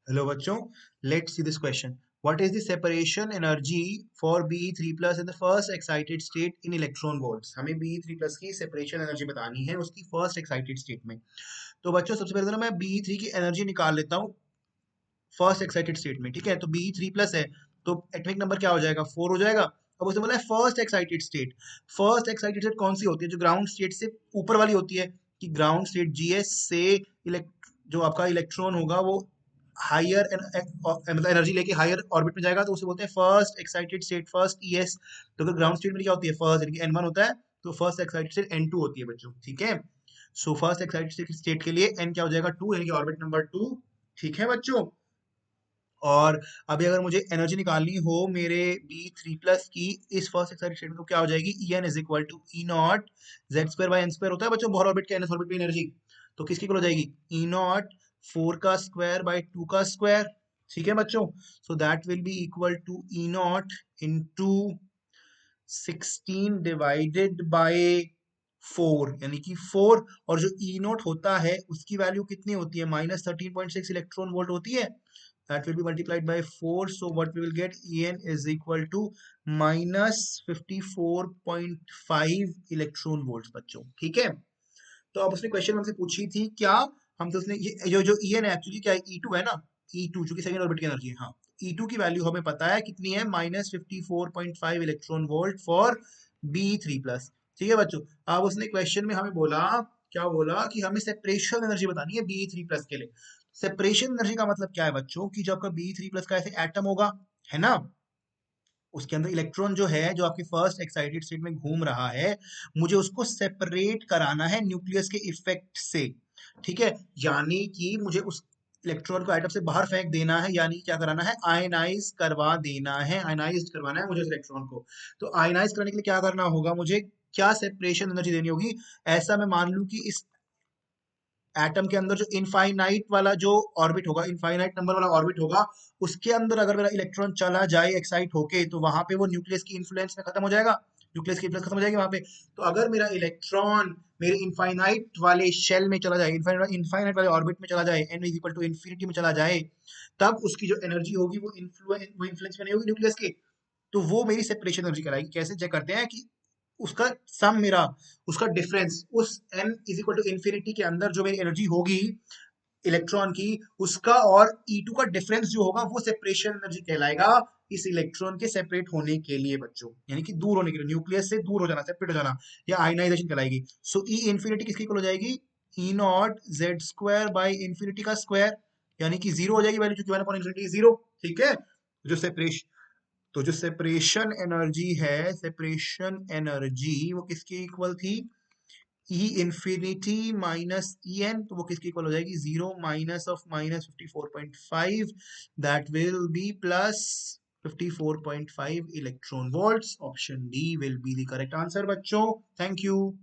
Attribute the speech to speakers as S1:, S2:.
S1: Hello बच्चों, let's see this question. What is the separation energy for Be3 plus in the first excited state in electron volts? हमें Be3 plus की separation energy बतानी है उसकी first excited state में. तो बच्चों सबसे पहले तो ना मैं Be3 की एनर्जी निकाल लेता हूँ फर्स्ट एक्साइटेड स्टेट में. ठीक है, तो Be3 प्लस है तो एटॉमिक नंबर क्या हो जाएगा, 4 हो जाएगा. अब उसने बोला है first excited state. First excited state कौन सी होती है? जो ग्राउंड स्टेट से ऊपर वाली होती है. कि ग्राउंड स्टेट GS से जो आपका इलेक्ट्रॉन होगा वो हायर मतलब एनर्जी लेके हायर ऑर्बिट में जाएगा तो उसे बोलते हैं first excited state, first ES. तो अगर ग्राउंड स्टेट में क्या होती है, फर्स्ट यानी कि N1 होता है, तो फर्स्ट एक्साइटेड स्टेट N2 होती है बच्चों. ठीक है, सो फर्स्ट एक्साइटेड स्टेट के लिए N क्या हो जाएगा, 2, यानी कि ऑर्बिट नंबर 2. ठीक है बच्चों. और अभी अगर मुझे एनर्जी निकालनी हो मेरे B3 प्लस की इस फर्स्ट एक्साइटेड स्टेट में, तो क्या हो जाएगी, En is equal to E naught Z square by N square होता है बच्चों बोहर ऑर्बिट के एनएस ऑर्बिट की एनर्जी. तो किसकी इक्वल हो जाएगी, ई नॉट 4 का स्क्वायर बाई 2 का स्क्वायर. ठीक है बच्चों, so that will be equal to E naught into 16 divided by 4, यानी कि 4. और जो ई नोट होता है उसकी वैल्यू कितनी होती है, -13.6 इलेक्ट्रॉन वोल्ट होती है. That will be multiplied by 4. So what we will get, En is equal to -54.5 electron volt बच्चों. ठीक है, तो अब उसने क्वेश्चन हमसे पूछी थी क्या, हमसे उसने ये जो जो En है एक्चुअली क्या है, E2 है ना. E2 जो कि सेकंड ऑर्बिट की एनर्जी है. हाँ, E2 की वैल्यू हमें पता है कितनी है, -54.5 electron volt for B3 plus. ठीक है बच्चों, अब उसने क्वेश्चन में हमें बोला, क्या बोला कि हमें सेपरेशन एनर्जी बतानी है B3 प्लस के लिए. सेपरेशन एनर्जी का मतलब क्या है बच्चों, कि जो आपका B3 प्लस का ऐसे एटम होगा, है ना, उसके अंदर इलेक्ट्रॉन जो है जो आपके फर्स्ट एक्साइटेड स्टेट में घूम रहा है, मुझे उसको सेपरेट कराना है न्यूक्लियस के इफेक्ट से. ठीक है, यानी कि मुझे उस इलेक्ट्रॉन को एटम से बाहर फेंक देना है, यानी क्या कराना है, आयनाइज करवा देना है, आयनाइज करवाना है मुझे उस इलेक्ट्रॉन को. तो आयनाइज करने के लिए क्या करना होगा, मुझे क्या सेपरेशन एनर्जी देनी होगी. ऐसा मैं मान लूं कि इस एटम के अंदर जो इनफाइनाइट वाला जो ऑर्बिट होगा, इनफाइनाइट नंबर वाला ऑर्बिट होगा, उसके अंदर अगर मेरा इलेक्ट्रॉन चला जाए एक्साइट होके, तो वहां पे वो न्यूक्लियस की इन्फ्लुएंस में खत्म हो जाएगा, न्यूक्लियस की इन्फ्लुएंस खत्म हो जाएगी वहां पे. तो अगर मेरा इलेक्ट्रॉन मेरे इनफाइनाइट वाले शेल में चला जाए, इनफाइनाइट वाले ऑर्बिट में चला जाए, n is equal to infinity में चला जाए, तब उसकी जो एनर्जी होगी वो इन्फ्लुएंस में नहीं होगी न्यूक्लियस के. तो वो मेरी सेपरेशन एनर्जी कहलाएगी. कैसे चेक करते हैं कि उसका सम मेरा, उसका डिफरेंस उस n is equal to infinity के अंदर जो मेरी एनर्जी होगी इलेक्ट्रॉन की, उसका और E2 का डिफरेंस जो होगा वो सेपरेशन एनर्जी कहलाएगा, इस इलेक्ट्रॉन के सेपरेट होने के लिए बच्चों, यानी कि दूर होने के लिए, न्यूक्लियस से दूर हो जाना, सेपरेट हो जाना, या आयनाइजेशन कहलाएगी. सो ई इन्फिनिटी किसकी इक्वल हो जाएगी, E naught Z square by infinity का स्क्वायर, यानी कि जीरो हो जाएगी वैल्यू, क्योंकि 1/infinity जीरो. ठीक है, जो सेपरेशन, तो जो सेपरेशन एनर्जी है, सेपरेशन एनर्जी वो किसकी इक्वल थी, E infinity minus E N, तो वो किसकी इक्वल हो जाएगी, 0 minus of -54.5, that will be plus 54.5 electron volts. Option D will be the correct answer बच्चों. Thank you.